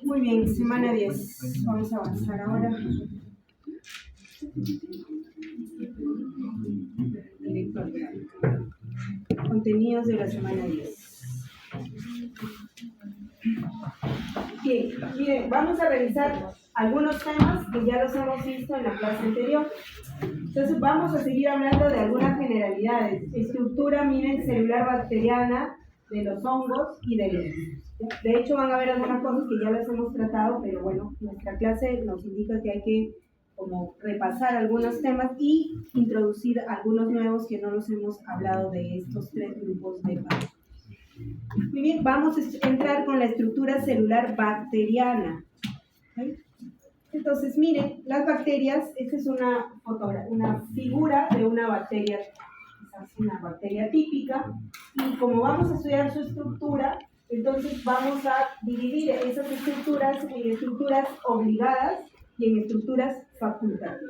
Muy bien, semana 10. Vamos a avanzar ahora. Contenidos de la semana 10. Bien, miren, vamos a revisar algunos temas que ya los hemos visto en la clase anterior. Entonces vamos a seguir hablando de algunas generalidades. Estructura, miren, celular bacteriana, de los hongos y de los virus. De hecho van a ver algunas cosas que ya las hemos tratado, pero bueno, nuestra clase nos indica que hay que como repasar algunos temas y introducir algunos nuevos que no los hemos hablado de estos tres grupos de parásitos. Muy bien, vamos a entrar con la estructura celular bacteriana. ¿Okay? Entonces, miren, las bacterias, esta es una figura de una bacteria, quizás una bacteria típica, y como vamos a estudiar su estructura, entonces vamos a dividir esas estructuras en estructuras obligadas y en estructuras facultativas.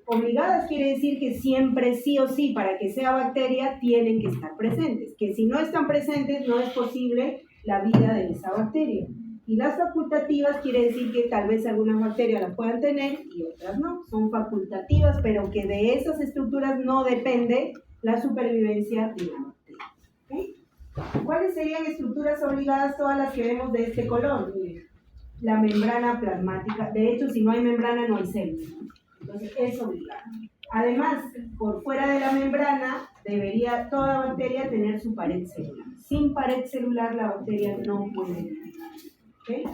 Obligadas quiere decir que siempre, sí o sí, para que sea bacteria, tienen que estar presentes, que si no están presentes no es posible la vida de esa bacteria. Y las facultativas quiere decir que tal vez algunas bacterias las puedan tener y otras no. Son facultativas, pero que de esas estructuras no depende la supervivencia de la bacteria. ¿Okay? ¿Cuáles serían estructuras obligadas? Todas las que vemos de este color. Miren, la membrana plasmática. De hecho, si no hay membrana, no hay célula. Entonces, es obligado. Además, por fuera de la membrana, debería toda bacteria tener su pared celular. Sin pared celular, la bacteria no puede vivir. ¿Okay?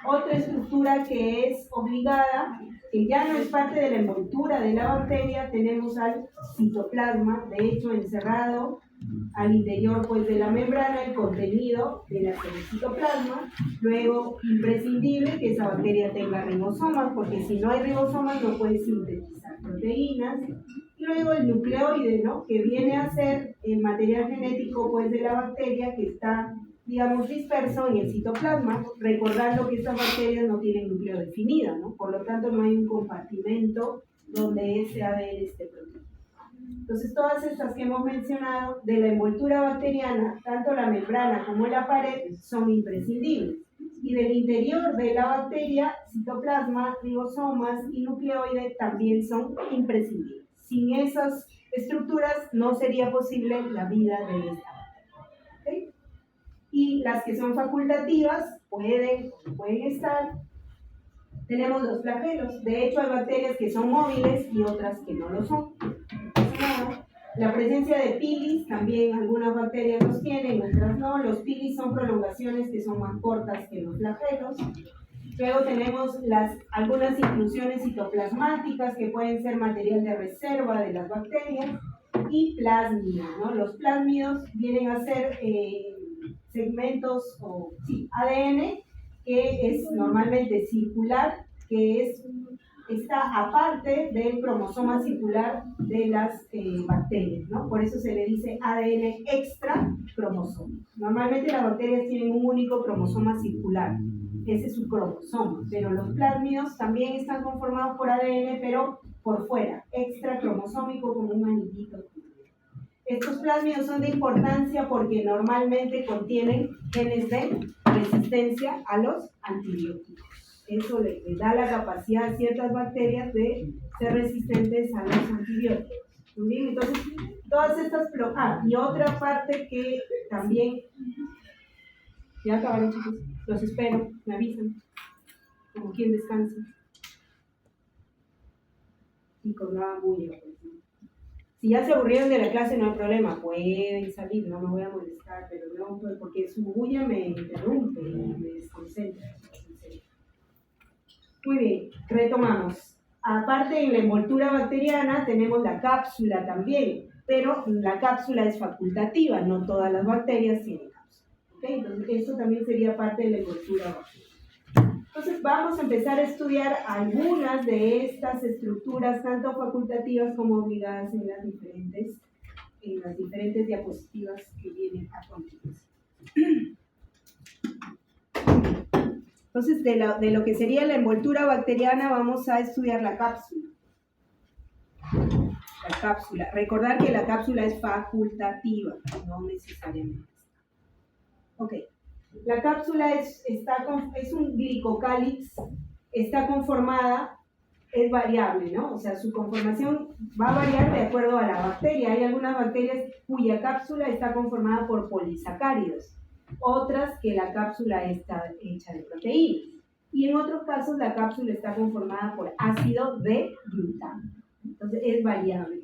Otra estructura que es obligada, que ya no es parte de la envoltura de la bacteria, tenemos al citoplasma, de hecho encerrado al interior pues, de la membrana, el contenido del citoplasma. Luego, imprescindible que esa bacteria tenga ribosomas, porque si no hay ribosomas no puede sintetizar proteínas. Y luego el nucleoide, ¿no? Que viene a ser el material genético pues, de la bacteria que está, digamos, disperso en el citoplasma, recordando que estas bacterias no tienen núcleo definido, ¿no? Por lo tanto no hay un compartimento donde ese ADN esté protegido. Entonces todas estas que hemos mencionado de la envoltura bacteriana, tanto la membrana como la pared, son imprescindibles. Y del interior de la bacteria, citoplasma, ribosomas y nucleoide también son imprescindibles. Sin esas estructuras no sería posible la vida de esta bacteria. ¿Okay? Y las que son facultativas pueden estar. Tenemos los flagelos. De hecho, hay bacterias que son móviles y otras que no lo son. La presencia de pilis, también algunas bacterias los tienen, otras no. Los pilis son prolongaciones que son más cortas que los flagelos. Luego tenemos algunas inclusiones citoplasmáticas que pueden ser material de reserva de las bacterias. Y plásmidos, ¿no? Los plásmidos vienen a ser segmentos o ADN que es normalmente circular, que está aparte del cromosoma circular de las bacterias, ¿no? Por eso se le dice ADN extra cromosómico. Normalmente las bacterias tienen un único cromosoma circular, ese es su cromosoma, pero los plásmidos también están conformados por ADN, pero por fuera, extra cromosómico como un anillito. Estos plásmidos son de importancia porque normalmente contienen genes de resistencia a los antibióticos. Eso le da la capacidad a ciertas bacterias de ser resistentes a los antibióticos. Muy bien, entonces todas estas... y otra parte que también... Ya acabaron, chicos. Los espero, me avisan. Como quien descansa. Y con la bulla, pues. Si ya se aburrieron de la clase, no hay problema, pueden salir, no me voy a molestar, pero no, porque su bulla me interrumpe y me desconcentra. Muy bien, retomamos. Aparte, en la envoltura bacteriana tenemos la cápsula también, pero la cápsula es facultativa, no todas las bacterias tienen cápsula. ¿Okay? Entonces, esto también sería parte de la envoltura bacteriana. Entonces, vamos a empezar a estudiar algunas de estas estructuras, tanto facultativas como obligadas en las diferentes diapositivas que vienen a continuación. Entonces, de lo que sería la envoltura bacteriana, vamos a estudiar la cápsula. La cápsula. Recordar que la cápsula es facultativa, no necesariamente. Ok. La cápsula es un glicocálix, está conformada, es variable, ¿no? O sea, su conformación va a variar de acuerdo a la bacteria. Hay algunas bacterias cuya cápsula está conformada por polisacáridos, otras que la cápsula está hecha de proteínas. Y en otros casos la cápsula está conformada por ácido de glutamo. Entonces es variable.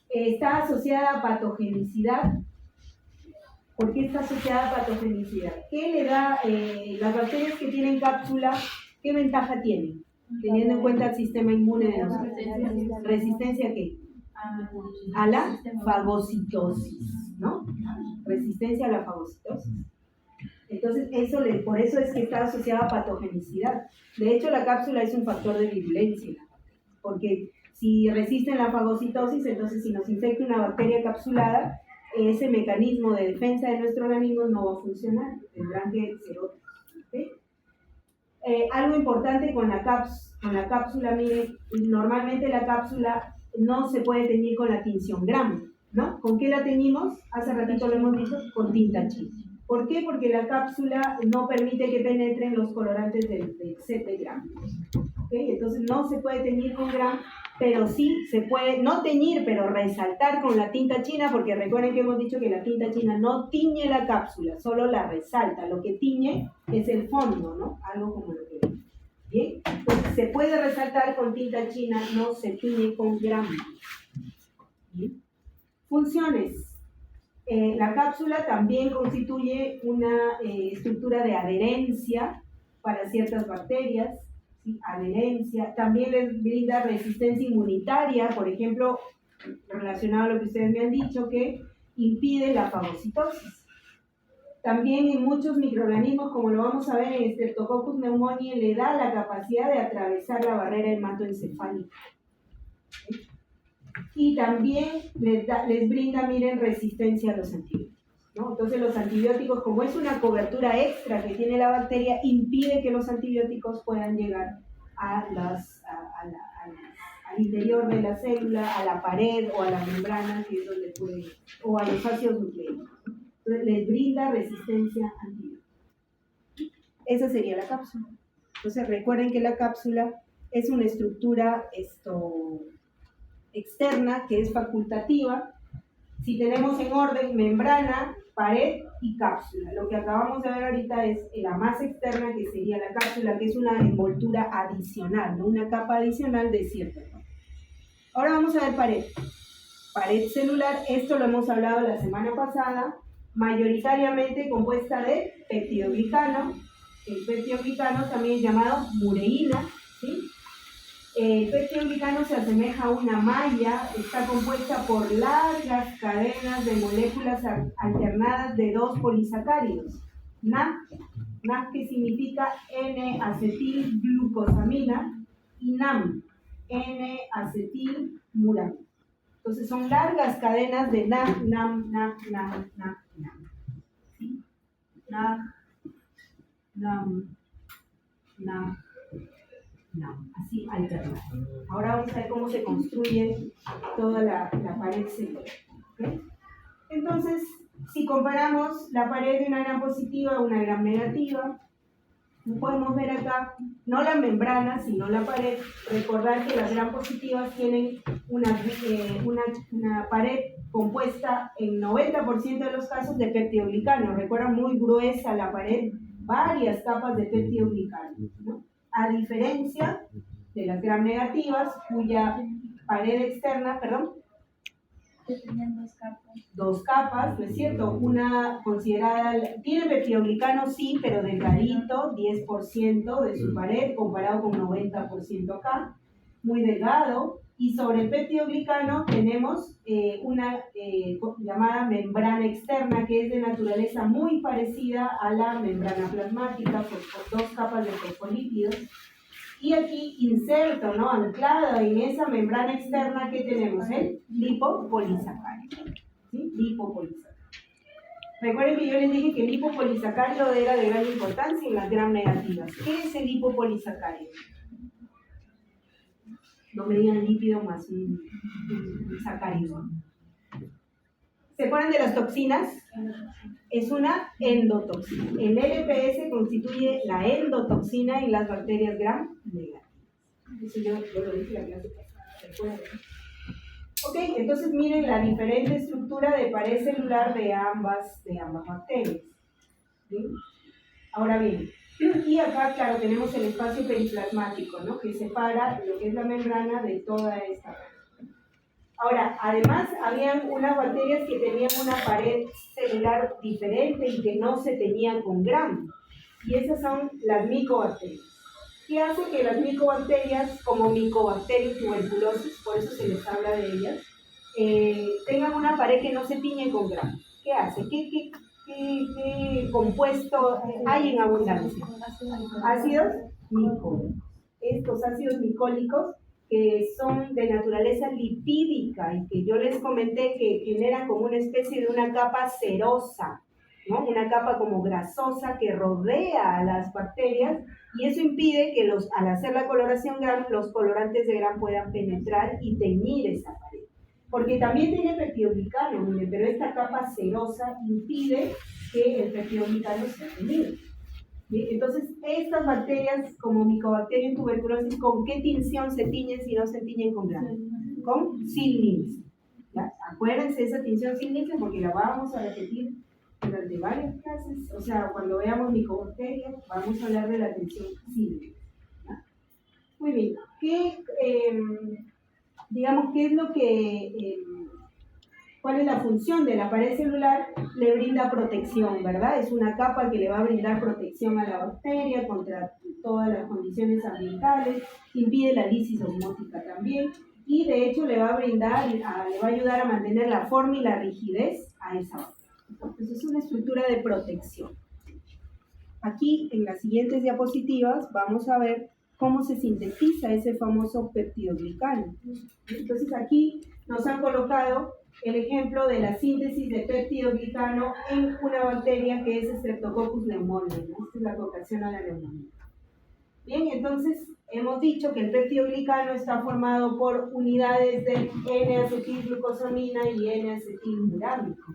Está asociada a patogenicidad. ¿Por qué está asociada a patogenicidad? ¿Qué le da las bacterias que tienen cápsula? ¿Qué ventaja tienen? Teniendo en cuenta el sistema inmune de nosotros. ¿Resistencia a qué? A la fagocitosis, ¿no? Resistencia a la fagocitosis. Entonces, por eso es que está asociada a patogenicidad. De hecho, la cápsula es un factor de virulencia, porque si resisten la fagocitosis, entonces si nos infecta una bacteria capsulada, ese mecanismo de defensa de nuestro organismo no va a funcionar, tendrán que ser otros. ¿Okay? Algo importante con la cápsula, miren, normalmente la cápsula no se puede teñir con la tinción Gram, ¿no? ¿Con qué la teñimos? Hace ratito lo hemos visto, con tinta china. ¿Por qué? Porque la cápsula no permite que penetren los colorantes del CP Gram. ¿Okay? Entonces no se puede teñir con Gram, pero sí se puede, no teñir, pero resaltar con la tinta china, porque recuerden que hemos dicho que la tinta china no tiñe la cápsula, solo la resalta. Lo que tiñe es el fondo, ¿no? Algo como lo que ven. ¿Bien? Entonces se puede resaltar con tinta china, no se tiñe con Gram. ¿Bien? Funciones. La cápsula también constituye una estructura de adherencia para ciertas bacterias, ¿sí? Adherencia, también les brinda resistencia inmunitaria, por ejemplo, relacionado a lo que ustedes me han dicho, que impide la fagocitosis. También en muchos microorganismos, como lo vamos a ver en Streptococcus pneumoniae, le da la capacidad de atravesar la barrera hematoencefálica. ¿Sí? Y también les brinda, miren, resistencia a los antibióticos, ¿no? Entonces los antibióticos, como es una cobertura extra que tiene la bacteria, impide que los antibióticos puedan llegar al interior de la célula, a la pared o a la membrana, que es donde puede, o a los ácidos nucleicos. Entonces les brinda resistencia antibiótica. Esa sería la cápsula. Entonces recuerden que la cápsula es una estructura externa que es facultativa. Si tenemos en orden membrana, pared y cápsula. Lo que acabamos de ver ahorita es la más externa, que sería la cápsula, que es una envoltura adicional, ¿no? Una capa adicional de cierto tipo. Ahora vamos a ver pared. Pared celular, esto lo hemos hablado la semana pasada, mayoritariamente compuesta de peptidoglicano. El peptidoglicano también es llamado mureína, ¿sí? El peptidoglicano se asemeja a una malla, está compuesta por largas cadenas de moléculas alternadas de dos polisacáridos. NAC que significa N-acetilglucosamina, y NAM, N-acetilmuramina. Entonces son largas cadenas de NAC, NAM, NAC, NAM, NAC, NAM. ¿Sí? NAC, NAM, NAC. No, así alternado. Ahora vamos a ver cómo se construye toda la pared celular. ¿Okay? Entonces, si comparamos la pared de una gram positiva a una gram negativa, podemos ver acá, no la membrana, sino la pared. Recordar que las gram positivas tienen una pared compuesta en 90% de los casos de peptidoglicano. Recuerdan, muy gruesa la pared, varias capas de peptidoglicano, ¿no? A diferencia de las gram negativas, cuya pared externa, tenían dos capas, ¿no es cierto? Una considerada, tiene peptidoglicano sí, pero delgadito, 10% de su pared, comparado con 90% acá. muy delgado, y sobre el peptidoglicano tenemos una llamada membrana externa, que es de naturaleza muy parecida a la membrana plasmática, por dos capas de fosfolípidos. Y aquí inserto, ¿no? Anclado en esa membrana externa que tenemos el lipopolisacárido. ¿Sí? Lipopolisacárido. Recuerden que yo les dije que el lipopolisacárido era de gran importancia en las gram negativas. ¿Qué es el lipopolisacárido? No me digan lípido más un sacárido. ¿Se acuerdan de las toxinas? Es una endotoxina. El LPS constituye la endotoxina en las bacterias gram negativas. Eso yo lo dije en la clase pasada, recuerden. Ok, entonces miren la diferente estructura de pared celular de ambas bacterias. ¿Sí? Ahora bien, y acá, claro, tenemos el espacio periplasmático, ¿no? Que separa lo que es la membrana de toda esta red. Ahora, además, habían unas bacterias que tenían una pared celular diferente y que no se teñían con gram. Y esas son las micobacterias. ¿Qué hace que las micobacterias, como Mycobacterium tuberculosis, por eso se les habla de ellas, tengan una pared que no se tiñe con gram? ¿Qué hace? ¿Qué compuesto hay en abundancia? Ácidos micólicos. Estos ácidos micólicos que son de naturaleza lipídica y que yo les comenté que generan como una especie de una capa cerosa, ¿no? Una capa como grasosa que rodea a las bacterias, y eso impide que al hacer la coloración gram, los colorantes de gram puedan penetrar y teñir esa pared. Porque también tiene peptidoglicano, miren, pero esta capa cerosa impide que el peptidoglicano sea teñido. ¿Sí? Entonces, estas bacterias, como Mycobacterium tuberculosis, ¿con qué tinción se tiñen si no se tiñen con gram? Con Sin-Nielsen. Acuérdense de esa tinción Sin-Nielsen porque la vamos a repetir durante varias clases. O sea, cuando veamos Mycobacterias, vamos a hablar de la tinción Sin-Nielsen. Muy bien. Digamos, ¿qué es lo que... ¿Cuál es la función de la pared celular? Le brinda protección, ¿verdad? Es una capa que le va a brindar protección a la bacteria contra todas las condiciones ambientales, impide la lisis osmótica también, y de hecho le va a brindar, le va a ayudar a mantener la forma y la rigidez a esa bacteria. Entonces es una estructura de protección. Aquí, en las siguientes diapositivas, vamos a ver cómo se sintetiza ese famoso peptidoglicano. Entonces aquí nos han colocado el ejemplo de la síntesis de peptidoglicano en una bacteria que es Streptococcus pneumoniae, ¿no? Esta es la que ocasiona la neumonía. Bien, entonces hemos dicho que el peptidoglicano está formado por unidades de N-acetilglucosamina y N-acetilmurámico.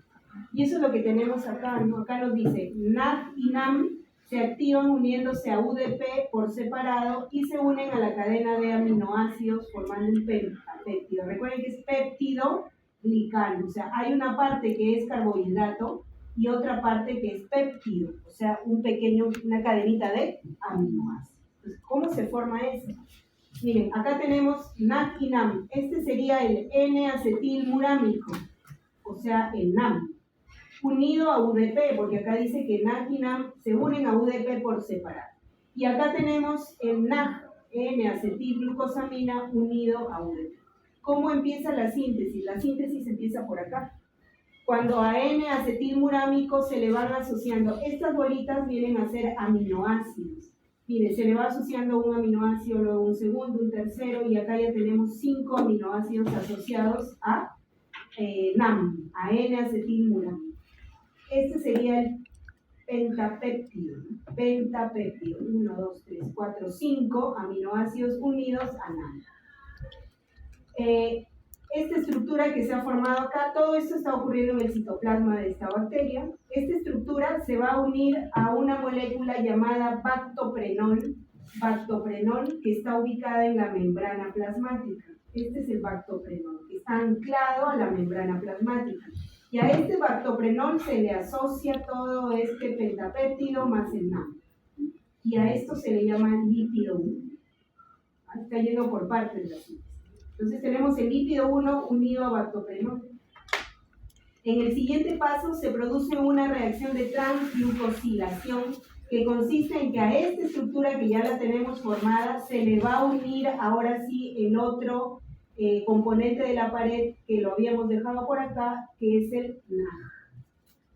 Y eso es lo que tenemos acá, ¿no? Acá nos dice NAD y NAM se activan uniéndose a UDP por separado y se unen a la cadena de aminoácidos formando un pentapéptido. Recuerden que es peptidoglicano, o sea, hay una parte que es carbohidrato y otra parte que es péptido, o sea, una cadenita de aminoácidos. Entonces, ¿cómo se forma eso? Miren, acá tenemos NAD y NAM. Este sería el N-acetilmurámico, o sea, el NAM, unido a UDP, porque acá dice que NAD y NAM se unen a UDP por separado. Y acá tenemos el NAG, N-acetilglucosamina, unido a UDP. ¿Cómo empieza la síntesis? La síntesis empieza por acá. Cuando a N-acetilmurámico se le van asociando, estas bolitas vienen a ser aminoácidos. Mire, se le va asociando un aminoácido, luego un segundo, un tercero, y acá ya tenemos 5 aminoácidos asociados a NAM, a N-acetilmurámico. Este sería el pentapéptido. Pentapéptido. 1, 2, 3, 4, 5 aminoácidos unidos a NAM. Esta estructura que se ha formado acá, todo esto está ocurriendo en el citoplasma de esta bacteria. Esta estructura se va a unir a una molécula llamada bactoprenol, que está ubicada en la membrana plasmática. Este es el bactoprenol, que está anclado a la membrana plasmática. Y a este bactoprenol se le asocia todo este pentapéptido más el NAM. Y a esto se le llama lípido 1. Está yendo por partes de la síntesis. Entonces tenemos el lípido 1 unido a bactoprenol. En el siguiente paso se produce una reacción de transglucosilación, que consiste en que a esta estructura que ya la tenemos formada se le va a unir ahora sí el otro componente de la pared que lo habíamos dejado por acá, que es el NAG,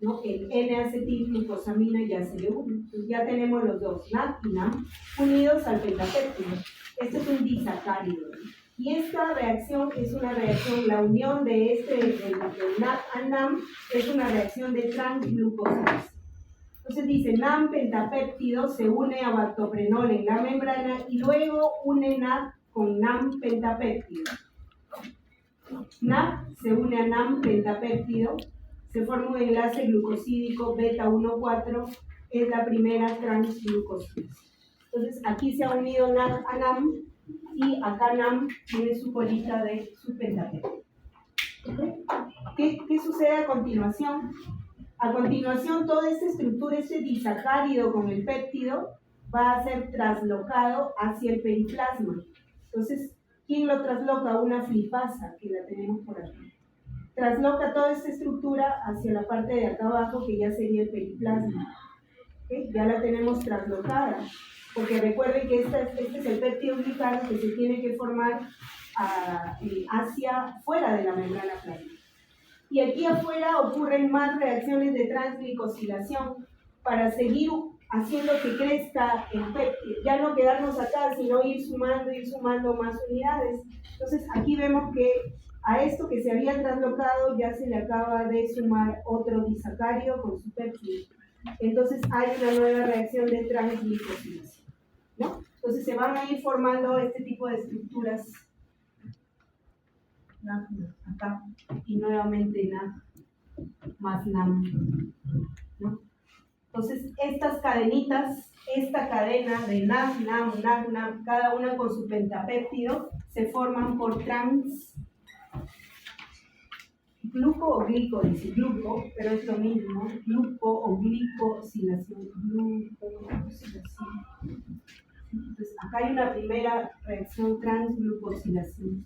¿no? El N-acetilglucosamina ya se le une. Entonces ya tenemos los dos, NAG y NAM, unidos al pentapéptido. Este es un disacárido. Y esta reacción es una reacción, la unión de del NAG al NAM es una reacción de transglucosilación. Entonces dice, NAM pentapéptido se une a bactoprenol en la membrana y luego une NAG con NAM pentapéptido. NAG se une a NAM pentapéptido, se forma un enlace glucosídico beta 1,4, es la primera transglucosilación. Entonces aquí se ha unido NAG a NAM y acá NAM tiene su colita de su pentapéptido. ¿Qué sucede a continuación? A continuación, toda esta estructura, este disacárido con el péptido, va a ser traslocado hacia el periplasma. Entonces, ¿quién lo trasloca? Una flipasa, que la tenemos por aquí. Trasloca toda esta estructura hacia la parte de acá abajo, que ya sería el periplasma. ¿Okay? Ya la tenemos traslocada, porque recuerden que este es el péptido glicano que se tiene que formar hacia fuera de la membrana plasmática. Y aquí afuera ocurren más reacciones de transglicosilación para seguir haciendo que crezca el péptido. Ya no quedarnos acá, sino ir sumando más unidades. Entonces aquí vemos que a esto que se había traslocado ya se le acaba de sumar otro disacárido con su péptido. Entonces hay una nueva reacción de transglicosilación, ¿no? Entonces se van a ir formando este tipo de estructuras. Acá, y nuevamente NAG más NAM, ¿no? Entonces estas cadenitas, esta cadena de NAG, NAM, NAG, NAM, cada una con su pentapéptido, se forman por gluco o glico, dice gluco, pero es lo mismo, gluco o glicosilación, Entonces acá hay una primera reacción transglucosilación.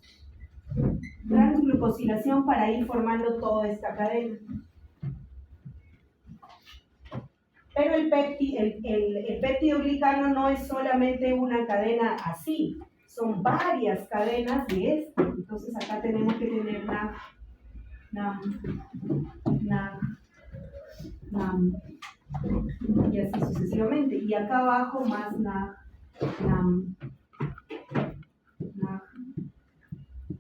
Transglucosilación para ir formando toda esta cadena. Pero el péptido glicano no es solamente una cadena así, son varias cadenas de esto. Entonces acá tenemos que tener NAG, NAM, NAG, NAM, y así sucesivamente. Y acá abajo más NAG, NAM, NAG.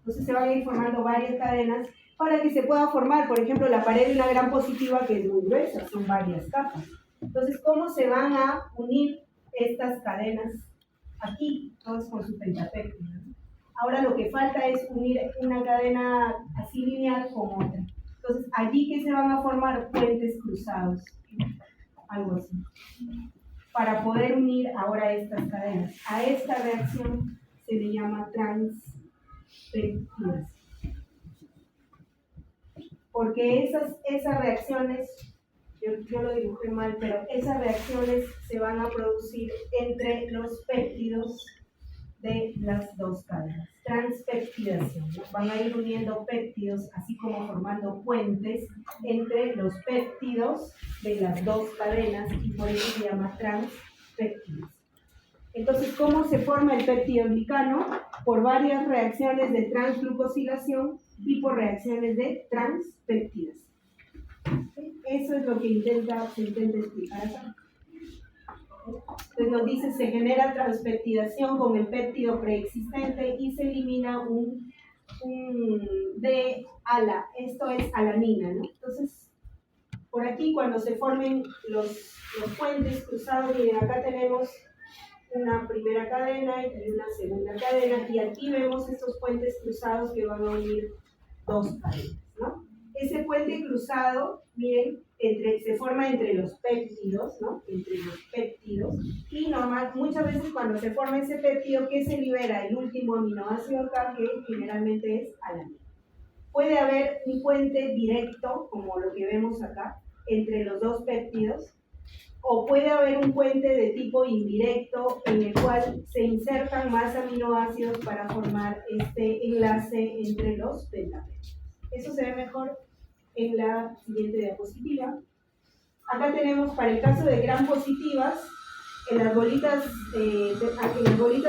Entonces se van a ir formando varias cadenas para que se pueda formar, por ejemplo, la pared de una gran positiva que es muy gruesa, son varias capas. Entonces, ¿cómo se van a unir estas cadenas? Aquí, todas con su pentapéptido. Ahora lo que falta es unir una cadena así lineal con otra. Entonces, allí que se van a formar puentes cruzados, algo así, para poder unir ahora estas cadenas. A esta reacción se le llama transpeptidación. Porque esas reacciones, yo lo dibujé mal, pero esas reacciones se van a producir entre los péptidos de las dos cadenas. Transpeptidación, ¿no? Van a ir uniendo péptidos, así como formando puentes entre los péptidos de las dos cadenas, y por eso se llama transpeptidación. Entonces, ¿cómo se forma el péptido glicano? Por varias reacciones de transglucosilación y por reacciones de transpeptidación. Eso es lo que se intenta explicar acá. Entonces nos dice, se genera transpeptidación con el péptido preexistente y se elimina un D-ala, esto es alanina, ¿no? Entonces, por aquí cuando se formen los puentes cruzados, miren, acá tenemos una primera cadena y una segunda cadena, y aquí vemos estos puentes cruzados que van a unir dos cadenas, ¿no? Ese puente cruzado, miren, se forma entre los péptidos, ¿no? Entre los péptidos, y muchas veces cuando se forma ese péptido, ¿qué se libera? El último aminoácido acá, que generalmente es alanina. Puede haber un puente directo, como lo que vemos acá, entre los dos péptidos, o puede haber un puente de tipo indirecto en el cual se insertan más aminoácidos para formar este enlace entre los pentapéptidos. Eso se ve mejor en la siguiente diapositiva. Acá tenemos, para el caso de gran positivas, En las bolitas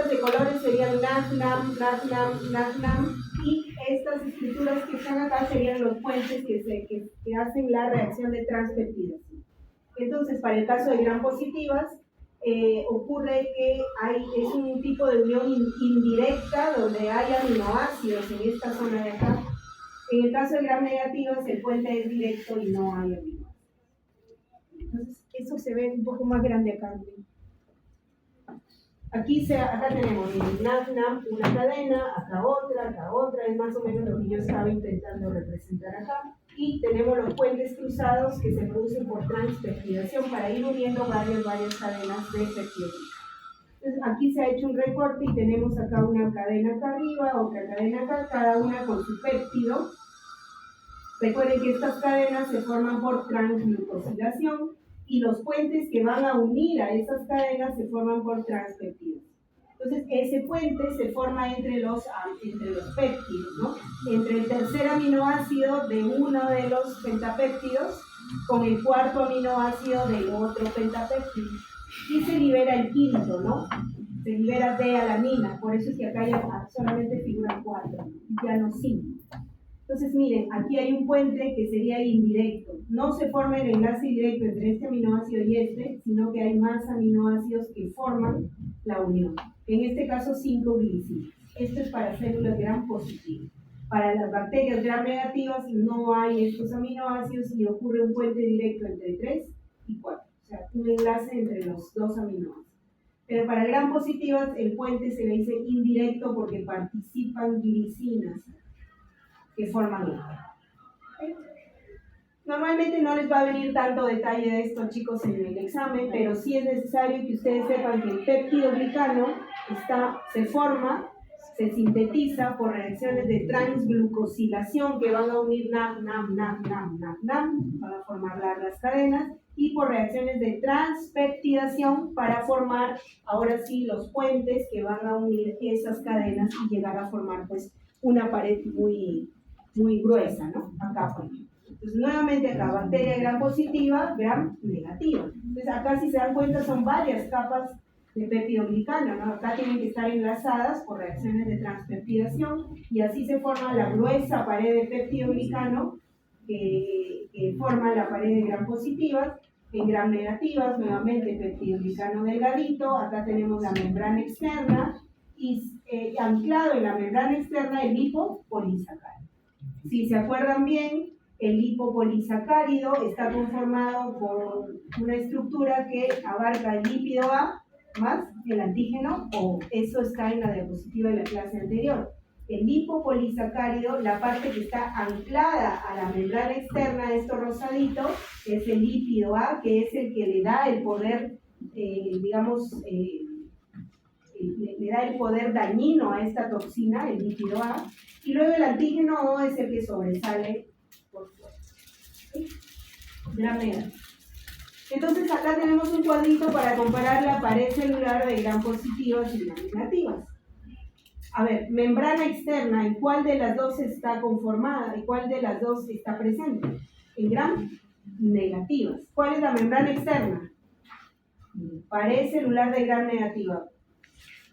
de colores serían NAM, NAM, NAM, NAM, NAM, NAM, y estas estructuras que están acá serían los puentes que hacen la reacción de transpeptidación. Entonces, para el caso de gram positivas, ocurre que es un tipo de unión indirecta donde hay aminoácidos en esta zona de acá. En el caso de gram negativas, el puente es directo y no hay aminoácidos. Entonces, eso se ve un poco más grande acá. Acá tenemos una cadena, acá otra, es más o menos lo que yo estaba intentando representar acá. Y tenemos los puentes cruzados que se producen por transpeptidación para ir uniendo varias cadenas de peptidoglicano. Entonces aquí se ha hecho un recorte y tenemos acá una cadena acá arriba, otra cadena acá, cada una con su péptido. Recuerden que estas cadenas se forman por transglucosilación y los puentes que van a unir a esas cadenas se forman por transpeptidación. Entonces, ese puente se forma entre los péptidos, ¿no? Entre el tercer aminoácido de uno de los pentapéptidos con el cuarto aminoácido del otro pentapéptido. Y se libera el quinto, ¿no? Se libera D-alanina, por eso es que acá ya solamente figuran 4, ya no 5. Entonces, miren, aquí hay un puente que sería indirecto. No se forma el enlace directo entre este aminoácido y este, sino que hay más aminoácidos que forman la unión. En este caso, 5 glicina. Esto es para células gram positivas. Para las bacterias gram negativas no hay estos aminoácidos y ocurre un puente directo entre 3 y 4. O sea, un enlace entre los dos aminoácidos. Pero para gram positivas, el puente se le dice indirecto porque participan glicinas que forman esto. ¿Okay? Normalmente no les va a venir tanto detalle de esto, chicos, en el examen, pero sí es necesario que ustedes sepan que el peptidoglicano se forma, se sintetiza por reacciones de transglucosilación que van a unir NAM, van a formar largas cadenas, y por reacciones de transpeptidación para formar, ahora sí, los puentes que van a unir esas cadenas y llegar a formar, pues, una pared muy gruesa, ¿no? Acá, por ejemplo. Entonces, nuevamente acá, bacteria gram positiva, gram negativa. Entonces, acá, si se dan cuenta, son varias capas de peptidoglicano, ¿no? Acá tienen que estar enlazadas por reacciones de transpeptidación y así se forma la gruesa pared de peptidoglicano que forma la pared de gram positivas. En gram negativas, nuevamente peptidoglicano delgadito. Acá tenemos la membrana externa y anclado en la membrana externa el lipopolisacárido. Si se acuerdan bien, el lipopolisacárido está conformado por una estructura que abarca el lípido A más el antígeno O. Eso está en la diapositiva de la clase anterior. El lipopolisacárido, la parte que está anclada a la membrana externa, esto rosadito, es el lípido A, que es el que le da el poder, le da el poder dañino a esta toxina, el lípido A, y luego el antígeno O es el que sobresale por fuera. ¿Sí? Gram negativo. Entonces acá tenemos un cuadrito para comparar la pared celular de gram positivas y gram negativas. A ver, membrana externa, ¿en cuál de las dos está conformada? ¿En cuál de las dos está presente? En gram negativas. ¿Cuál es la membrana externa? Pared celular de gram negativa.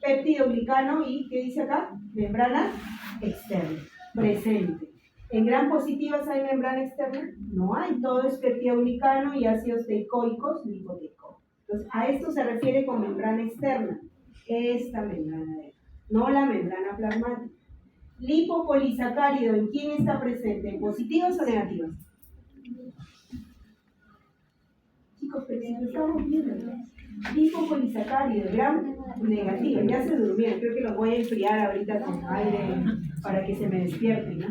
Peptidoglicano y, ¿qué dice acá? Membrana externa, presente. ¿En gram positivas hay membrana externa? No hay, todo es peptidoglicano y ácidos teicoicos, lipoteicoicos. Entonces, a esto se refiere con membrana externa, esta membrana de acá, no la membrana plasmática. Lipopolisacárido, ¿en quién está presente? ¿En positivas o negativas? Chicos, pero si lo estamos viendo, ¿no? Lipopolisacárido, gram negativo, ya se durmieron, creo que los voy a enfriar ahorita con aire para que se me despierten, ¿no?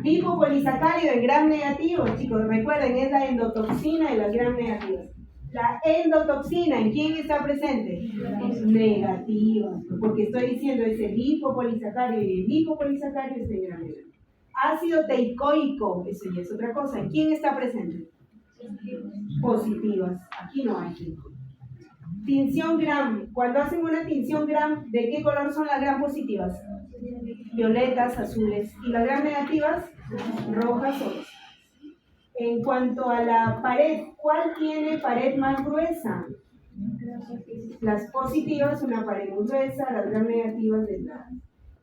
Lipopolisacárido en gram negativo, chicos, recuerden, es la endotoxina de las gram negativas. La endotoxina, ¿en quién está presente? Negativa, porque estoy diciendo es el lipopolisacárido y el lipopolisacárido es el gram negativo. Ácido teicoico, eso ya es otra cosa, ¿en quién está presente? Positivas, aquí no hay. Tinción gram, cuando hacen una tinción gram, ¿de qué color son las gram positivas? Violetas, azules, y las gram negativas, rojas o rosas. En cuanto a la pared, ¿cuál tiene pared más gruesa? Las positivas, una pared muy gruesa, las gram negativas delgadas.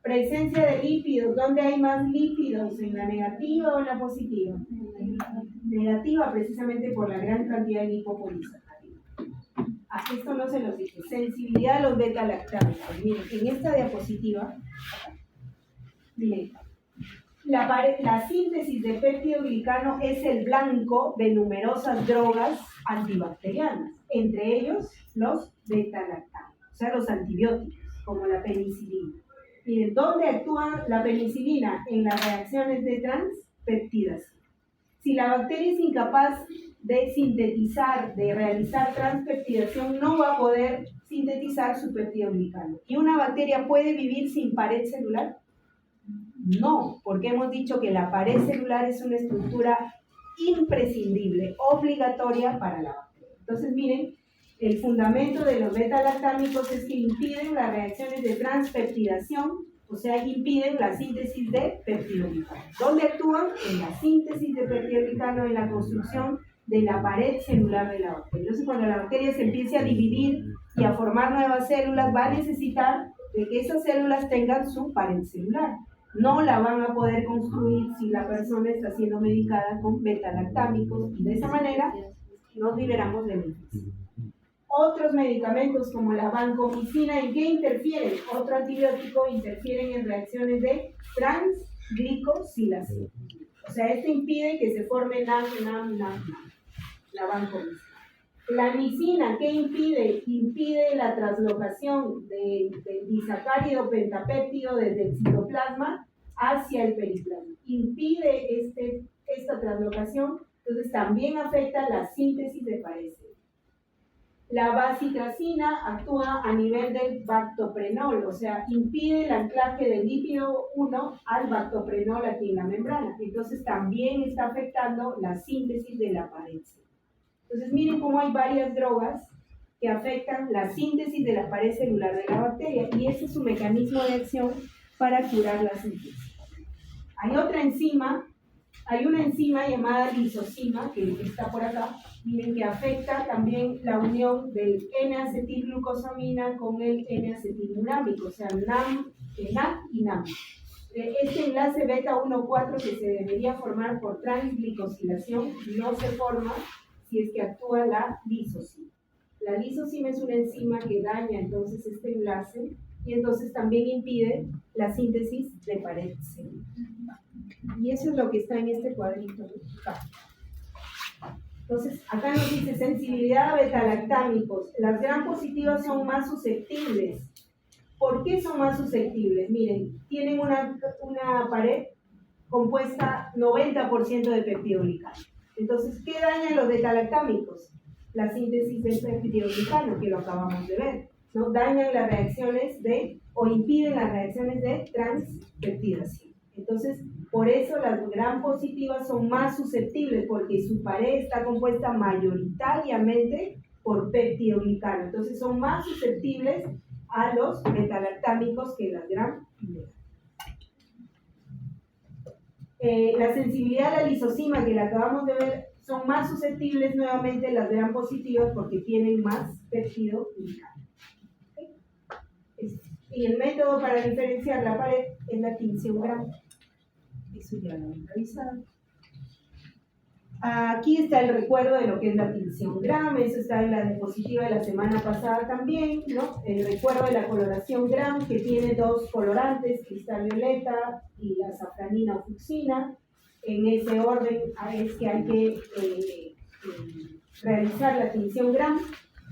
Presencia de lípidos, ¿dónde hay más lípidos? ¿En la negativa o en la positiva? Negativa, precisamente por la gran cantidad de lipopolisacáridos. Esto no se los dije. Sensibilidad a los beta-lactámicos. Miren, en esta diapositiva, miren, la síntesis de péptidoglicano es el blanco de numerosas drogas antibacterianas, entre ellos los beta-lactámicos, o sea, los antibióticos, como la penicilina. Miren, ¿dónde actúa la penicilina? En las reacciones de transpeptidación. Si la bacteria es incapaz de sintetizar, de realizar transpeptidación, no va a poder sintetizar su peptidoglicano. ¿Y una bacteria puede vivir sin pared celular? No, porque hemos dicho que la pared celular es una estructura imprescindible, obligatoria para la bacteria. Entonces, miren, el fundamento de los beta-lactámicos es que impiden las reacciones de transpeptidación, o sea, impiden la síntesis de peptidoglicano. ¿Dónde actúan? En la síntesis de peptidoglicano, en la construcción de la pared celular de la bacteria. Entonces, cuando la bacteria se empiece a dividir y a formar nuevas células, va a necesitar de que esas células tengan su pared celular. No la van a poder construir si la persona está siendo medicada con beta-lactámicos, y de esa manera nos liberamos de la infección. Otros medicamentos como la vancomicina, ¿en qué interfieren? Otro antibiótico, interfieren en reacciones de transglicosilación. O sea, este impide que se forme la vancomicina. La nicina, ¿qué impide? Impide la translocación del disacárido pentapéptido desde el citoplasma hacia el periplasma. Impide esta translocación, entonces también afecta la síntesis de pared. La vacitracina actúa a nivel del bactoprenol, o sea, impide el anclaje del lípido 1 al bactoprenol aquí en la membrana. Entonces también está afectando la síntesis de la pared. Entonces miren cómo hay varias drogas que afectan la síntesis de la pared celular de la bacteria, y ese es su mecanismo de acción para curar la síntesis. Hay otra enzima, hay una enzima llamada lisozima, que está por acá, miren, que afecta también la unión del N-acetilglucosamina con el N-acetilmurámico, o sea, NAM y NAM. Este enlace beta 1,4 que se debería formar por transglicosilación no se forma si es que actúa la lisozima. La lisozima es una enzima que daña entonces este enlace y entonces también impide la síntesis de pared celular. Y eso es lo que está en este cuadrito acá. Entonces, acá nos dice sensibilidad a beta-lactámicos. Las gram positivas son más susceptibles. ¿Por qué son más susceptibles? Miren, tienen una pared compuesta 90% de peptidoglicano. Entonces, ¿qué dañan los beta-lactámicos? La síntesis del peptidoglicano, que lo acabamos de ver, ¿no? Dañan las reacciones o impiden las reacciones de transpeptidación. Entonces, por eso las gram positivas son más susceptibles, porque su pared está compuesta mayoritariamente por peptidoglicano. Entonces, son más susceptibles a los beta-lactámicos que las gram negativas. La sensibilidad a la lisozima, que la acabamos de ver, son más susceptibles nuevamente las gram positivas porque tienen más peptidoglicano. Y el método para diferenciar la pared es la tinción gram. Eso ya lo hemos revisado. Aquí está el recuerdo de lo que es la tinción gram, eso está en la diapositiva de la semana pasada también, ¿no? El recuerdo de la coloración gram, que tiene dos colorantes, cristal violeta y la safranina o fucsina. En ese orden es que hay que realizar la tinción gram.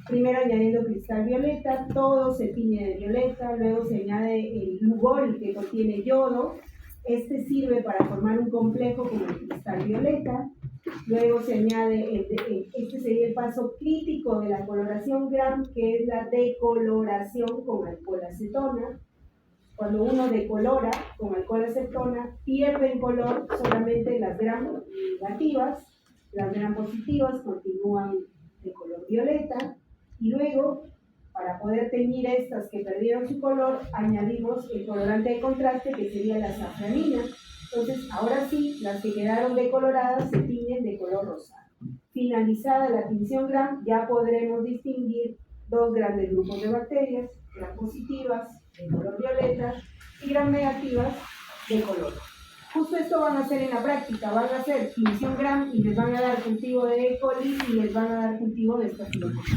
Primero añadiendo cristal violeta, todo se tiñe de violeta, luego se añade el lugol que contiene yodo. Este sirve para formar un complejo como el cristal violeta. Luego se añade, este sería el paso crítico de la coloración gram, que es la decoloración con alcohol acetona. Cuando uno decolora con alcohol acetona, pierden color solamente las gram negativas, las gram positivas continúan de color violeta, y luego, para poder teñir estas que perdieron su color, añadimos el colorante de contraste, que sería la safranina. Entonces, ahora sí, las que quedaron decoloradas se tiñen de color rosado. Finalizada la tinción gram, ya podremos distinguir dos grandes grupos de bacterias, gram positivas de color violeta y gram negativas de color. Justo esto van a hacer en la práctica, van a hacer tinción gram y les van a dar cultivo de E. coli y les van a dar cultivo de estafilococcus.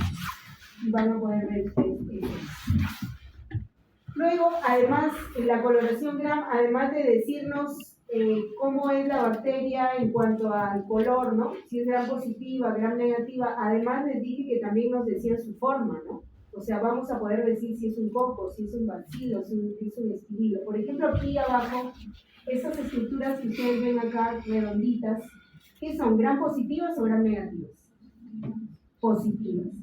Y van a poder ver ustedes eso. Luego, además, la coloración gram, además de decirnos cómo es la bacteria en cuanto al color, ¿no? Si es gram positiva, gram negativa, además les dije que también nos decía su forma, ¿no? O sea, vamos a poder decir si es un coco, si es un bacilo, si es un espirilo. Por ejemplo, aquí abajo, estas estructuras que ustedes ven acá, redonditas, ¿qué son? ¿Gram positivas o gram negativas? Positivas.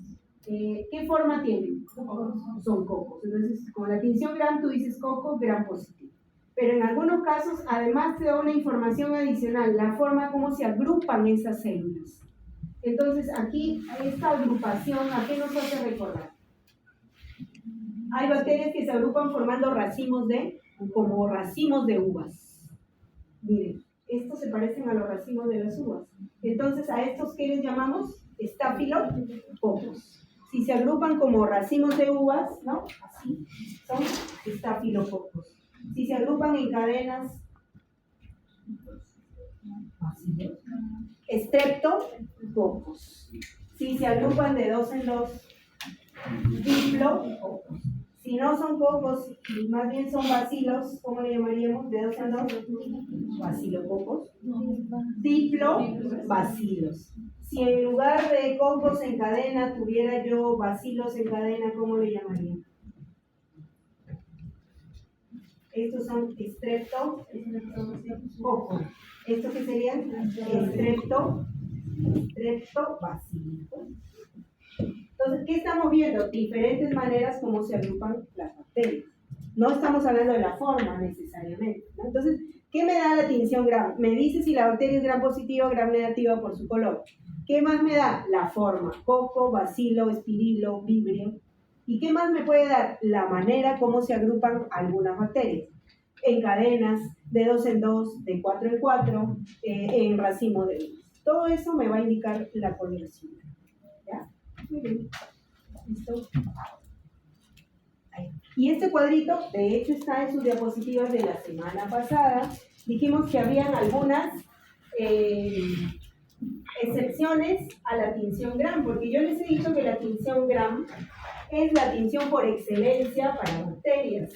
¿Qué forma tienen? Son cocos. Entonces, con la tinción gram tú dices coco, gram positivo. Pero en algunos casos, además te da una información adicional, la forma como se agrupan esas células. Entonces, aquí, esta agrupación, ¿a qué nos hace recordar? Hay bacterias que se agrupan formando como racimos de uvas. Miren, estos se parecen a los racimos de las uvas. Entonces, ¿a estos qué les llamamos? Estafilococos. Si se agrupan como racimos de uvas, ¿no? Así, son estafilococos. Si se agrupan en cadenas, estreptococos. Si se agrupan de dos en dos, diplococos. Si no son cocos, más bien son bacilos, ¿cómo le llamaríamos? De dos en dos, bacilococos. Diplobacilos. Si en lugar de cocos en cadena tuviera yo bacilos en cadena, ¿cómo le llamaría? Estos son estreptococos. ¿Estos qué serían? Estreptobacilos. Entonces, ¿qué estamos viendo? Diferentes maneras como se agrupan las bacterias. No estamos hablando de la forma necesariamente, ¿no? Entonces, ¿qué me da la tinción gram? Me dice si la bacteria es gram positiva o gram negativa por su color. ¿Qué más me da? La forma. Coco, bacilo, espirilo, vibrio. ¿Y qué más me puede dar? La manera como se agrupan algunas bacterias. En cadenas, de 2 en 2, de 4 en 4, en racimo de uvas. Todo eso me va a indicar la coloración. ¿Ya? Muy bien. ¿Listo? Ahí. Y este cuadrito, de hecho, está en sus diapositivas de la semana pasada. Dijimos que habían algunas excepciones a la tinción gram, porque yo les he dicho que la tinción gram es la tinción por excelencia para bacterias.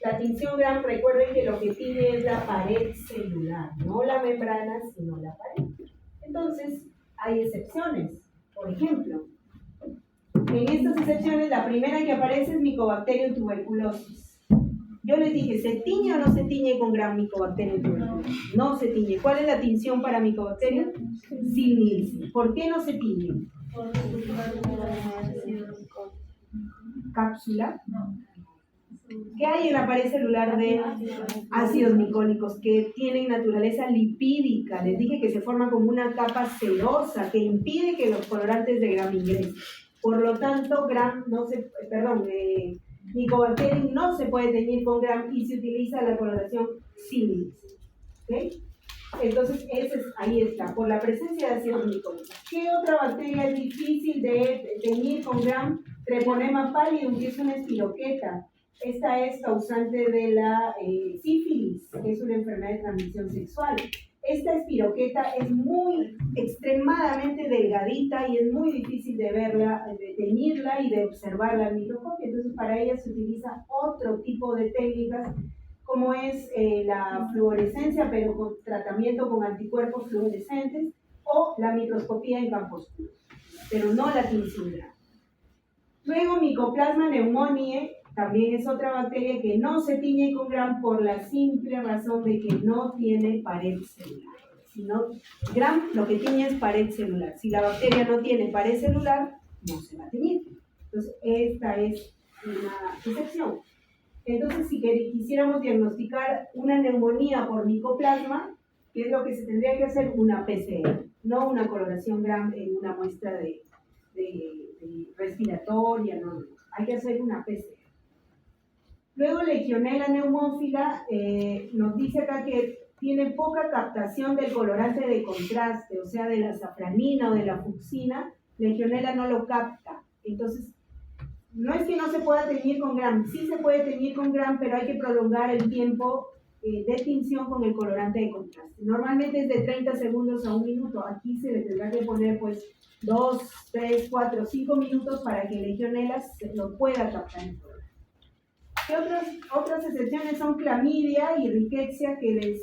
La tinción gram, recuerden que lo que tiene es la pared celular, no la membrana, sino la pared. Entonces, hay excepciones. Por ejemplo, en estas excepciones, la primera que aparece es Mycobacterium tuberculosis. Yo les dije, ¿se tiñe o no se tiñe con gram Mycobacterium tuberculosis? No se tiñe. ¿Cuál es la tinción para Mycobacterium? Sin Nielsen. ¿Por qué no se tiñe? Cápsula. ¿Qué hay en la pared celular de ácidos micónicos que tienen naturaleza lipídica? Les dije que se forma como una capa cerosa que impide que los colorantes de gram ingresen. Por lo tanto, Mycobacterium no se puede teñir con gram y se utiliza la coloración sin. ¿Okay? Entonces, ahí está, por la presencia de ácidos micónicos. ¿Qué otra bacteria es difícil de teñir con gram? Treponema pallidum, que es una espiroqueta. Esta es causante de la sífilis, que es una enfermedad de transmisión sexual. Esta espiroqueta es extremadamente delgadita y es muy difícil de verla, de teñirla y de observarla al microscopio. Entonces, para ella se utiliza otro tipo de técnicas, como es la fluorescencia, pero con tratamiento con anticuerpos fluorescentes, o la microscopía en campos oscuros, pero no la tinción gram. Luego, Mycoplasma pneumoniae también es otra bacteria que no se tiñe con gram por la simple razón de que no tiene pared celular. Sino, gram lo que tiene es pared celular. Si la bacteria no tiene pared celular, no se va a teñir. Entonces, esta es una excepción. Entonces, si quisiéramos diagnosticar una neumonía por micoplasma, ¿qué es lo que se tendría que hacer? Una PCR, no una coloración gram en una muestra de respiratoria, no. Hay que hacer una PCR. Luego, Legionella pneumófila nos dice acá que tiene poca captación del colorante de contraste, o sea, de la safranina o de la fucsina. Legionella no lo capta. Entonces, no es que no se pueda teñir con Gram, sí se puede teñir con Gram, pero hay que prolongar el tiempo de tinción con el colorante de contraste. Normalmente es de 30 segundos a 1 minuto. Aquí se le tendrá que poner pues 2, 3, 4, 5 minutos para que Legionella se lo pueda captar en color. ¿Qué otras excepciones son clamidia y rickettsia que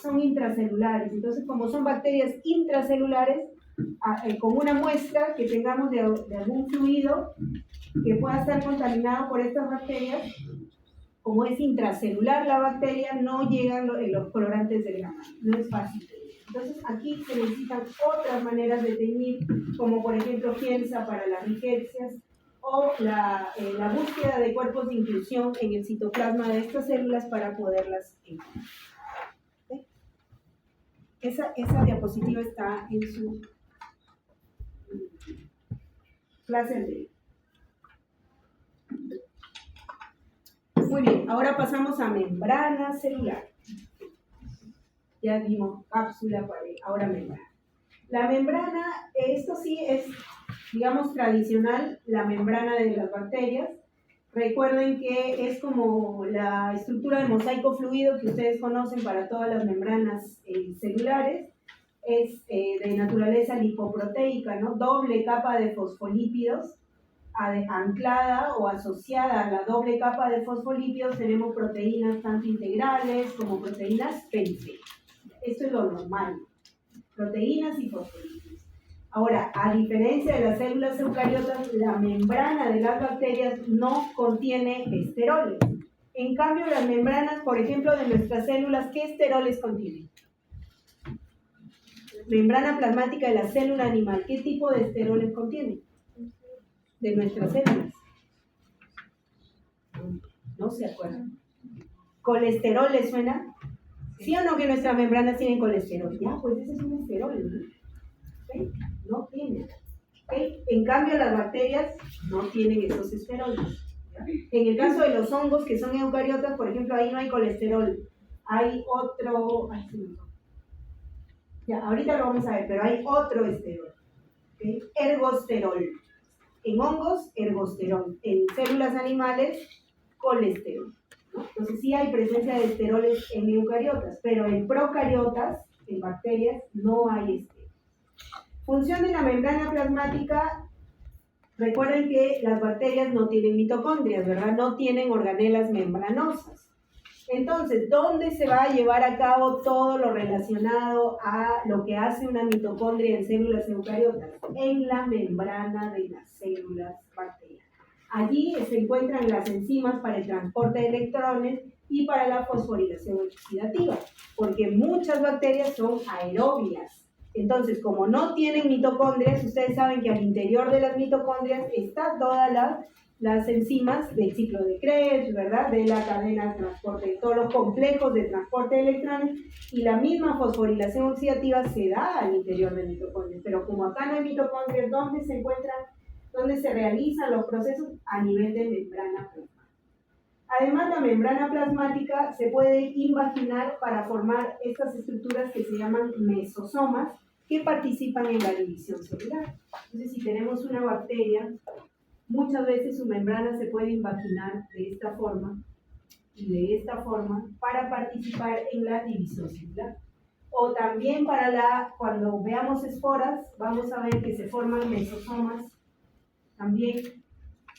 son intracelulares? Entonces, como son bacterias intracelulares, con una muestra que tengamos de algún fluido que pueda estar contaminado por estas bacterias, como es intracelular la bacteria, no llegan los colorantes del gamma, no es fácil. Entonces aquí se necesitan otras maneras de teñir, como por ejemplo Giemsa para las rickettsias, o la búsqueda de cuerpos de inclusión en el citoplasma de estas células para poderlas encontrar. ¿Sí? Esa diapositiva está en su clase anterior. Muy bien, ahora pasamos a membrana celular. Ya vimos cápsula, ahora membrana. La membrana, esto sí es, digamos, tradicional, la membrana de las bacterias. Recuerden que es como la estructura de mosaico fluido que ustedes conocen para todas las membranas celulares. Es de naturaleza lipoproteica, ¿no? Doble capa de fosfolípidos. Anclada o asociada a la doble capa de fosfolípidos tenemos proteínas tanto integrales como proteínas periféricas. Esto es lo normal, proteínas y fosfolípidos. Ahora, a diferencia de las células eucariotas, la membrana de las bacterias no contiene esteroles. En cambio, las membranas, por ejemplo, de nuestras células, ¿qué esteroles contienen? Membrana plasmática de la célula animal, ¿qué tipo de esteroles contiene? De nuestras células. No se acuerdan. ¿Colesterol les suena? ¿Sí o no que nuestras membranas tienen colesterol? Ya, pues ese es un esterol, ¿no? ¿Okay? No tienen. ¿Okay? En cambio, las bacterias no tienen esos esteroles. ¿Ya? En el caso de los hongos que son eucariotas, por ejemplo, ahí no hay colesterol. Hay otro... Ay, sí, no. Ya, ahorita lo vamos a ver, pero hay otro esterol. ¿Okay? Ergosterol. En hongos, ergosterol. En células animales, colesterol. ¿No? Entonces sí hay presencia de esteroles en eucariotas, pero en procariotas, en bacterias, no hay esteroles. Función de la membrana plasmática, recuerden que las bacterias no tienen mitocondrias, ¿verdad? No tienen organelas membranosas. Entonces, ¿dónde se va a llevar a cabo todo lo relacionado a lo que hace una mitocondria en células eucariotas? En la membrana de las células bacterianas. Allí se encuentran las enzimas para el transporte de electrones y para la fosforilación oxidativa, porque muchas bacterias son aerobias. Entonces, como no tienen mitocondrias, ustedes saben que al interior de las mitocondrias está todas las enzimas del ciclo de Krebs, ¿verdad? De la cadena de transporte, de todos los complejos de transporte de electrones, y la misma fosforilación oxidativa se da al interior de mitocondrias. Pero como acá no hay mitocondrias, ¿dónde se encuentran? ¿Dónde se realizan los procesos? A nivel de membrana plasmática. Además, la membrana plasmática se puede invaginar para formar estas estructuras que se llaman mesosomas, que participan en la división celular. Entonces, si tenemos una bacteria, muchas veces su membrana se puede invaginar de esta forma y de esta forma para participar en la división celular. O también cuando veamos esporas, vamos a ver que se forman mesosomas también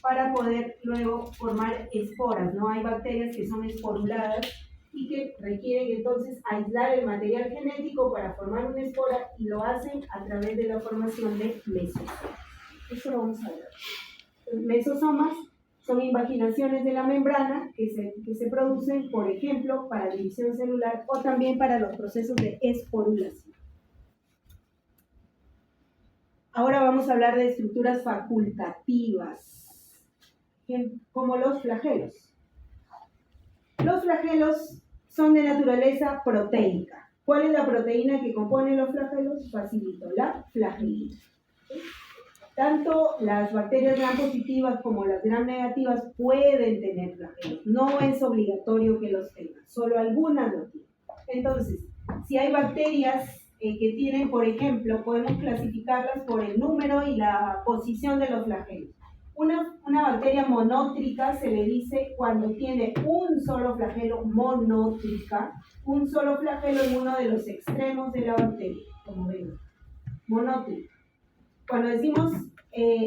para poder luego formar esporas, ¿no? Hay bacterias que son esporuladas y que requieren entonces aislar el material genético para formar una espora, y lo hacen a través de la formación de mesosomas. Eso lo vamos a ver. Los mesosomas son invaginaciones de la membrana que se producen, por ejemplo, para división celular o también para los procesos de esporulación. Ahora vamos a hablar de estructuras facultativas, como los flagelos. Los flagelos son de naturaleza proteica. ¿Cuál es la proteína que compone los flagelos? Facilito, la flagelina. ¿Sí? Tanto las bacterias gram positivas como las gram negativas pueden tener flagelos. No es obligatorio que los tengan, solo algunas lo tienen. Entonces, si hay bacterias que tienen, por ejemplo, podemos clasificarlas por el número y la posición de los flagelos. Una bacteria monótrica se le dice cuando tiene un solo flagelo, monótrica, un solo flagelo en uno de los extremos de la bacteria, como ven, monótrica. Cuando decimos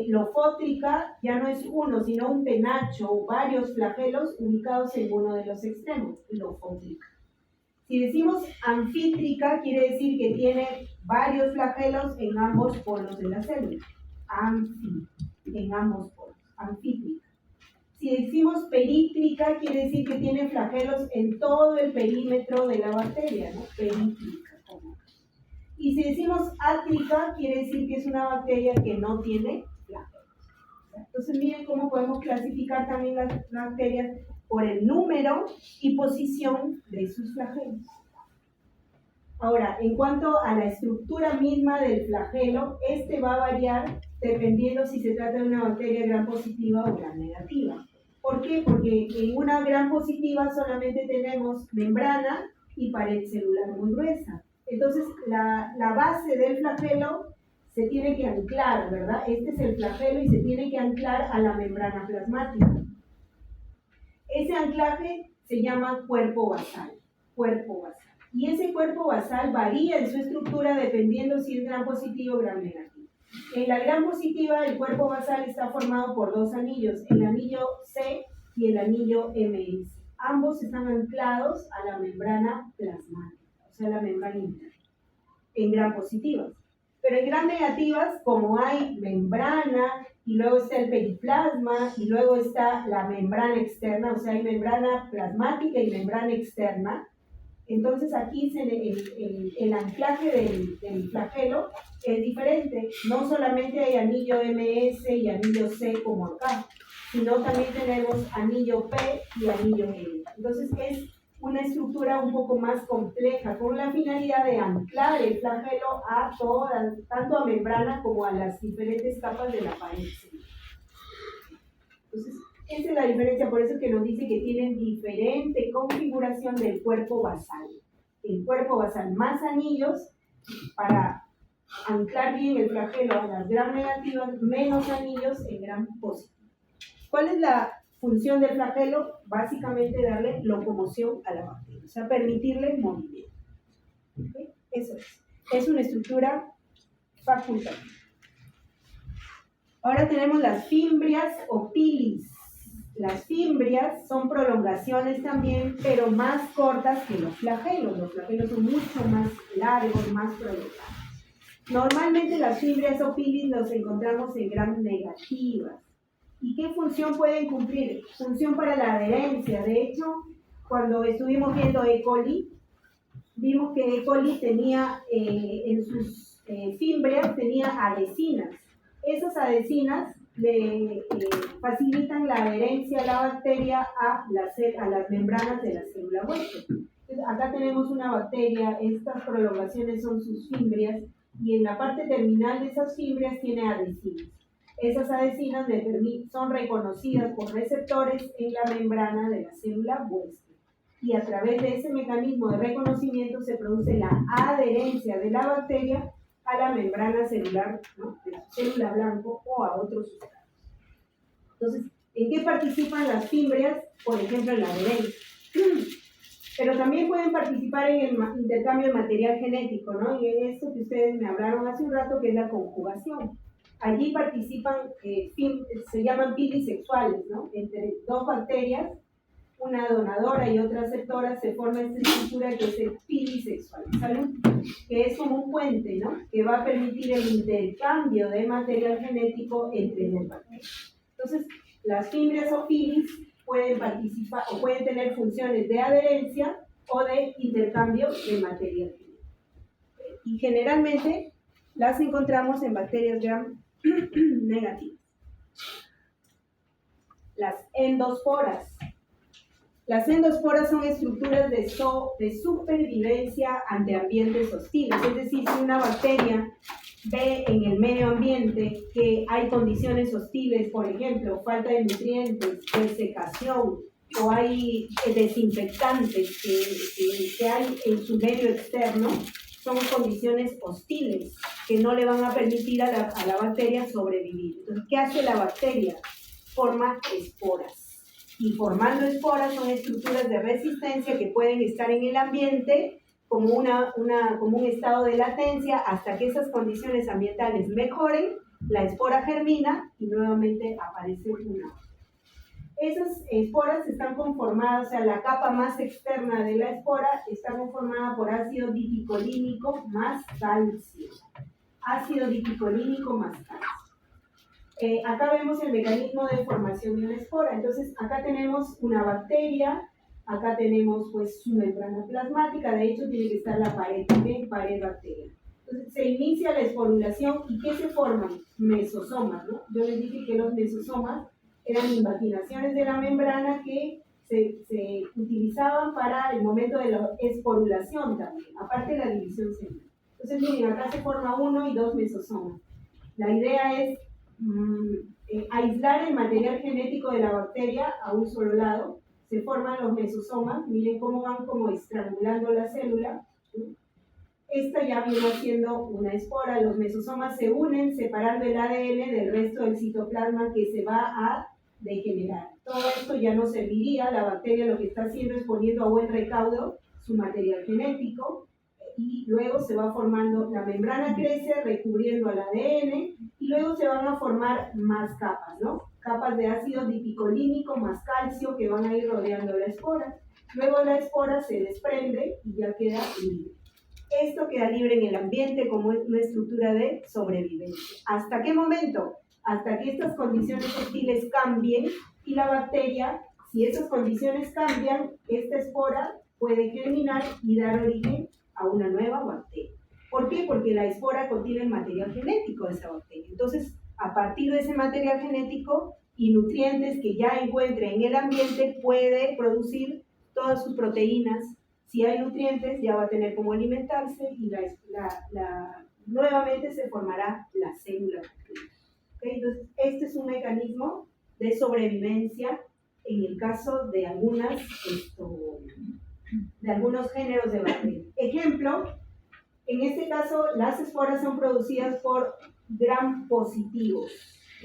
lofótrica, ya no es uno, sino un penacho o varios flagelos ubicados en uno de los extremos, lofótrica. Si decimos anfítrica, quiere decir que tiene varios flagelos en ambos polos de la célula. En ambos polos, anfítrica. Si decimos perítrica, quiere decir que tiene flagelos en todo el perímetro de la bacteria, ¿no? Perítrica. Y si decimos átrica, quiere decir que es una bacteria que no tiene flagelos. Entonces miren cómo podemos clasificar también las bacterias por el número y posición de sus flagelos. Ahora, en cuanto a la estructura misma del flagelo, este va a variar dependiendo si se trata de una bacteria gram positiva o gram negativa. ¿Por qué? Porque en una gram positiva solamente tenemos membrana y pared celular muy gruesa. Entonces, la base del flagelo se tiene que anclar, ¿verdad? Este es el flagelo y se tiene que anclar a la membrana plasmática. Ese anclaje se llama cuerpo basal. Y ese cuerpo basal varía en su estructura dependiendo si es gram positivo o gram negativo. En la gram positiva, el cuerpo basal está formado por dos anillos, el anillo C y el anillo MS. Ambos están anclados a la membrana plasmática, o sea, la membrana interna, en gram positivas. Pero en gram negativas, como hay membrana, y luego está el periplasma, y luego está la membrana externa, o sea, hay membrana plasmática y membrana externa. Entonces aquí el anclaje del flagelo es diferente. No solamente hay anillo MS y anillo C como acá, sino también tenemos anillo P y anillo N. Entonces es una estructura un poco más compleja, con la finalidad de anclar el flagelo a todas, tanto a membrana como a las diferentes capas de la pared. Entonces, esa es la diferencia, por eso que nos dice que tienen diferente configuración del cuerpo basal. El cuerpo basal más anillos para anclar bien el flagelo a las gram negativas, menos anillos en gram positivas. ¿Cuál es la función del flagelo? Básicamente darle locomoción a la bacteria, o sea, permitirle movimiento. ¿Okay? Eso es. Es una estructura facultativa. Ahora tenemos las fimbrias o pilis. Las fimbrias son prolongaciones también, pero más cortas que los flagelos. Los flagelos son mucho más largos, más prolongados. Normalmente las fimbrias o pilis los encontramos en gram negativas. ¿Y qué función pueden cumplir? Función para la adherencia. De hecho, cuando estuvimos viendo E. coli, vimos que E. coli tenía en sus fimbrias tenía adhesinas. Esas adhesinas le facilitan la adherencia a la bacteria a las membranas de la célula huésped. Entonces, acá tenemos una bacteria, estas prolongaciones son sus fimbrias, y en la parte terminal de esas fimbrias tiene adhesinas. Esas adhesinas son reconocidas por receptores en la membrana de la célula huésped. Y a través de ese mecanismo de reconocimiento se produce la adherencia de la bacteria a la membrana celular, ¿no?, de la célula blanco o a otros sustratos. Entonces, ¿en qué participan las fimbrias? Por ejemplo, en la adherencia. Pero también pueden participar en el intercambio de material genético, ¿no? Y en esto que ustedes me hablaron hace un rato, que es la conjugación. Allí participan, se llaman pilisexuales, ¿no? Entre dos bacterias, una donadora y otra aceptora, se forma esta estructura que es el pilisexual. ¿Salud? Que es como un puente, ¿no? Que va a permitir el intercambio de material genético entre dos bacterias. Entonces, las fimbrias o pilis pueden participar o pueden tener funciones de adherencia o de intercambio de material genético. Y generalmente las encontramos en bacterias gram negativas. Las endosporas. Las endosporas son estructuras de supervivencia ante ambientes hostiles. Es decir, si una bacteria ve en el medio ambiente que hay condiciones hostiles, por ejemplo, falta de nutrientes, desecación, o hay desinfectantes que hay en su medio externo, son condiciones hostiles que no le van a permitir a la bacteria sobrevivir. Entonces, ¿qué hace la bacteria? forma esporas. Y formando esporas son estructuras de resistencia que pueden estar en el ambiente como un estado de latencia hasta que esas condiciones ambientales mejoren, la espora germina y nuevamente aparece una. Esas esporas están conformadas, o sea, la capa más externa de la espora está conformada por ácido dipicolínico más calcio. Ácido dipicolínico más calcio. Acá vemos el mecanismo de formación de una espora. Entonces, acá tenemos una bacteria, acá tenemos pues su membrana plasmática, de hecho tiene que estar la pared también, pared bacteriana. Entonces, se inicia la esporulación y ¿qué se forman? Mesosomas, ¿no? Yo les dije que los mesosomas eran invaginaciones de la membrana que se utilizaban para el momento de la esporulación también, aparte de la división celular. Entonces, miren, acá se forma 1 y 2 mesosomas. La idea es aislar el material genético de la bacteria a un solo lado. Se forman los mesosomas, miren cómo van como estrangulando la célula. Esta ya viene siendo una espora. Los mesosomas se unen separando el ADN del resto del citoplasma que se va a degenerar. Todo esto ya no serviría, la bacteria lo que está haciendo es poniendo a buen recaudo su material genético y luego se va formando, la membrana crece recubriendo al ADN y luego se van a formar más capas, ¿no? Capas de ácido dipicolínico más calcio que van a ir rodeando la espora. Luego la espora se desprende y ya queda libre. Esto queda libre en el ambiente como una estructura de sobrevivencia. ¿Hasta qué momento? Hasta que estas condiciones hostiles cambien y la bacteria, si esas condiciones cambian, esta espora puede germinar y dar origen a una nueva bacteria. ¿Por qué? Porque la espora contiene el material genético de esa bacteria. Entonces, a partir de ese material genético y nutrientes que ya encuentre en el ambiente, puede producir todas sus proteínas. Si hay nutrientes, ya va a tener cómo alimentarse y nuevamente se formará la célula. ¿Okay? Entonces, este es un mecanismo de sobrevivencia en el caso de algunos géneros de bacterias. Ejemplo, en este caso, las esporas son producidas por gram positivos.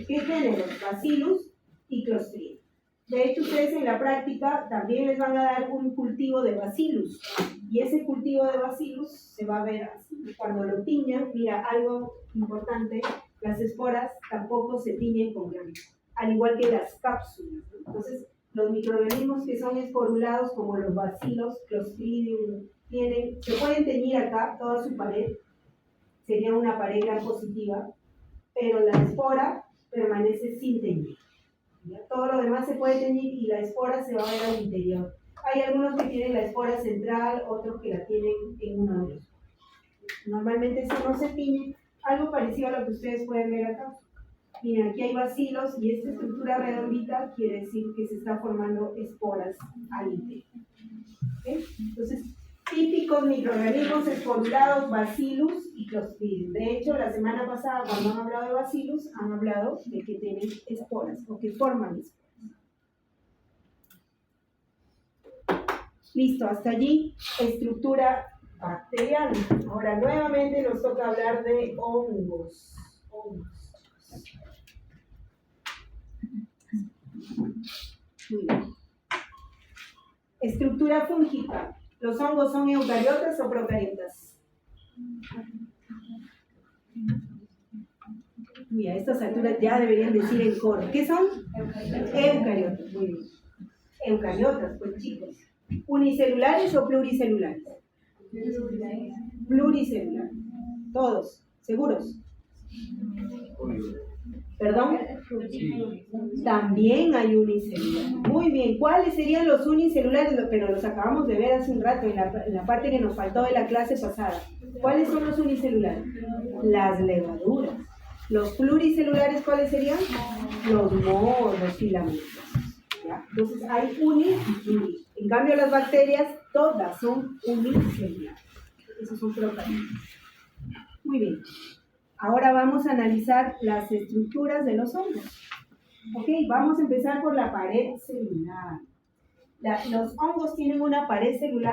¿Qué géneros? Bacillus y Clostridium. De hecho, ustedes en la práctica también les van a dar un cultivo de Bacillus. Y ese cultivo de Bacillus se va a ver así. Cuando lo tiñan, mira, algo importante, las esporas tampoco se tiñen con gram, al igual que las cápsulas, ¿no? Entonces, los microorganismos que son esporulados, como los bacilos, Clostridium, se pueden teñir acá, toda su pared, sería una pared gram positiva, pero la espora permanece sin teñir. Todo lo demás se puede teñir y la espora se va a ver al interior. Hay algunos que tienen la espora central, otros que la tienen en uno de los. Normalmente eso no se tiñe, algo parecido a lo que ustedes pueden ver acá. Miren, aquí hay bacilos y esta estructura redondita quiere decir que se está formando esporas al interior. ¿Okay? Entonces, típicos microorganismos esporulados, Bacillus y Clostridium. De hecho, la semana pasada, cuando han hablado de Bacillus, han hablado de que tienen esporas o que forman esporas. Listo, hasta allí, estructura bacterial. Ahora, nuevamente nos toca hablar de hongos. Muy bien. Estructura fúngica. ¿Los hongos son eucariotas o procariotas? Uy, a estas alturas ya deberían decir en coro. ¿Qué son? Eucariotas. Muy bien. Eucariotas, pues chicos. ¿Unicelulares o pluricelulares? Pluricelulares. Todos. ¿Seguros? ¿Perdón? También hay unicelulares. Muy bien. ¿Cuáles serían los unicelulares? Pero los acabamos de ver hace un rato en la parte que nos faltó de la clase pasada. ¿Cuáles son los unicelulares? Las levaduras. ¿Los pluricelulares cuáles serían? Los mohos, los filamentos. ¿Ya? Entonces hay uni y pluri. En cambio las bacterias todas son unicelulares. Esos son procariotas. Muy bien. Ahora vamos a analizar las estructuras de los hongos. Ok, vamos a empezar por la pared celular. Los hongos tienen una pared celular